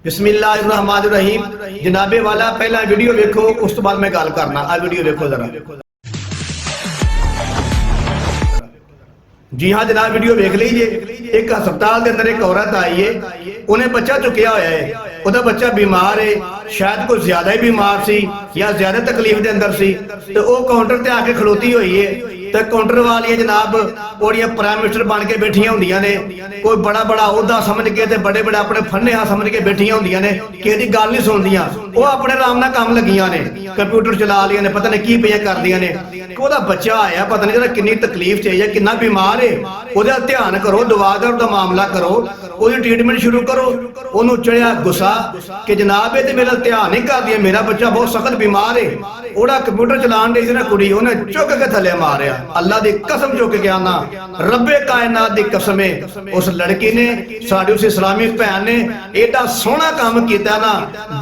बिस्मिल्लाहिर्रहमानिर्रहीम। जनाबे वाला पहला वीडियो देखो, उस तो बाद मैं गल करना। आ वीडियो देखो जरा। जी हाँ जनाब, वीडियो देख लीजिए। एक हस्पताल के अंदर एक औरत आई है, उन्हें बच्चा चुकया होया है। ਉਹਦਾ ਬੱਚਾ ਬਿਮਾਰ ਹੈ, ਸ਼ਾਇਦ ਕੋਈ ਜ਼ਿਆਦਾ ਹੀ ਬਿਮਾਰ ਸੀ ਜਾਂ ਜ਼ਿਆਦਾ ਤਕਲੀਫ ਦੇ ਅੰਦਰ ਸੀ ਤੇ ਉਹ ਕਾਊਂਟਰ ਤੇ ਆ ਕੇ ਖਲੋਤੀ ਹੋਈ ਹੈ ਤੇ ਕਾਊਂਟਰ ਵਾਲੀਆਂ ਜਨਾਬ ਉਹਦੀਆਂ ਪ੍ਰਾਈਮ ਮਿਨਿਸਟਰ ਬਣ ਕੇ ਬੈਠੀਆਂ ਹੁੰਦੀਆਂ ਨੇ। ਕੋਈ ਬੜਾ ਬੜਾ ਅਹੁਦਾ ਸਮਝ ਕੇ ਤੇ ਬੜੇ ਬੜੇ ਆਪਣੇ ਫੰਨਿਆ ਸਮਝ ਕੇ ਬੈਠੀਆਂ ਹੁੰਦੀਆਂ ਨੇ ਕਿ ਇਹਦੀ ਗੱਲ ਨਹੀਂ ਸੁਣਦੀਆਂ। ਉਹ ਆਪਣੇ ਆਰਾਮ ਨਾਲ ਕੰਮ ਲੱਗੀਆਂ ਨੇ, ਕੰਪਿਊਟਰ ਚਲਾ ਲਈਆਂ ਨੇ, ਪਤਾ ਨਹੀਂ ਕੀ ਪਈਆਂ ਕਰਦੀਆਂ ਨੇ। ਉਹਦਾ ਬੱਚਾ ਆਇਆ, ਪਤਾ ਨਹੀਂ ਜਿਹੜਾ ਕਿੰਨੀ ਤਕਲੀਫ 'ਚ ਹੈ ਜਾਂ ਕਿੰਨਾ ਬਿਮਾਰ ਹੈ, ਉਹਦਾ ਧਿਆਨ ਕਰੋ, ਦਵਾ ਦਾ ਮਾਮਲਾ ਕਰੋ, ਉਹਦੀ ਟ੍ਰੀਟਮੈਂਟ ਸ਼ੁਰੂ ਕਰੋ। ਉਹਨੂੰ ਚੜਿਆ ਗੁੱਸਾ कि जनाब ये मेरा ध्यान नहीं कर दिया, मेरा बच्चा बहुत सख्त बीमार है। ओड़ा कंप्यूटर चलान दी सी ना कुड़ी, उन्हें चुक के थले मारिया। अल्लाह दी कसम चुक के आना, रब्बे कायनात दी कसम है, उस लड़की ने साडी उस इस्लामी भैन ने एडा सोहना काम कीता ना,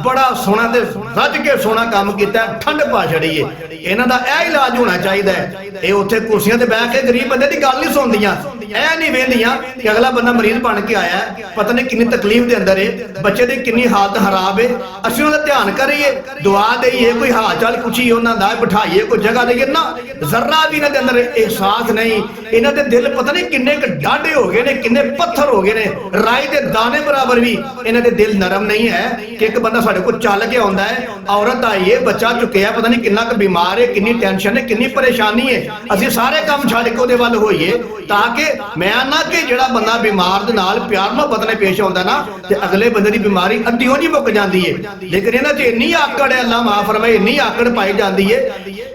बड़ा सोहना ते रज के सोहना काम कीता, ठंड पा छड़ी है। इन्हां दा ए इलाज होना चाहिए। ये उत्थे कुर्सियां ते बैठ के गरीब बंदे दी गल नहीं सुनदियां, ए नहीं वेंदियां कि अगला बंदा मरीज बन के आया, पता नहीं किन्नी तकलीफ दे अंदर है, बच्चे दी किन्नी हालत खराब है। असं उन्हें ध्यान करिए, दुआ दईए, कोई हाल चाल पुछिए, उन्होंने बिठाइए, कोई जगह दईए ना। जरा भी इन्होंने अंदर एहसास नहीं। इन्हों के दिल पता नहीं किन्ने डाढ़े हो गए ने, किन्ने पत्थर हो गए ने, राई के दाने बराबर भी इन्हों के दिल नरम नहीं है कि एक बंदा साढ़े को चल के आता है, औरत आई है, बच्चा चुकया, पता नहीं किन्ना क बीमार है, किन्नी टेंशन है, किन्नी परेशानी है। असं सारे काम छड़ के उहदे वल होइए ताकि मैं ना कि जिहड़ा बंदा बीमार दे नाल प्यार मुहब्बत ने पेश आउंदा ना ते अगले बंदे दी बीमारी अद्धी होनी मुक जाती है। लेकिन इन्हां च इन्नी आकड़ है, अल्लाह माफ फरमाए, इन्नी आकड़ पाई जाती है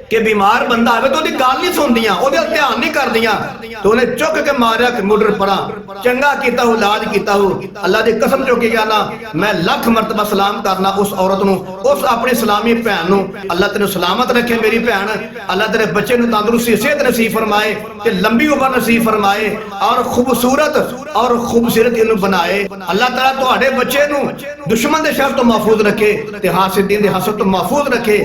कि बीमार बंदा आवे तो गल नहीं सुनदियां, ओहदे ध्यान नहीं करदियां, तो उन्हें चुक के मारिया कंप्यूटर परां। चंगा कीता हो, इलाज कीता हो, अल्लाह दी कसम चुक के कहना, मैं लख मरतबा सलाम करना उस औरत नूं, उस अपनी इस्लामी भैन नूं। अल्लाह तेनू सलामत रखे मेरी भैन, अल्लाह तेरे बच्चे नूं तंदुरुस्ती सेहत नसीब फरमाए ते लंबी उम्र नसीब फरमाए और खूबसूरत और खूबसूरत इनू बनाए। अल्लाह ताला तुहाडे बच्चे नूं दुश्मन दे शर तो महफूज रखे ते हासिदीन दे हसद तो महफूज रखे।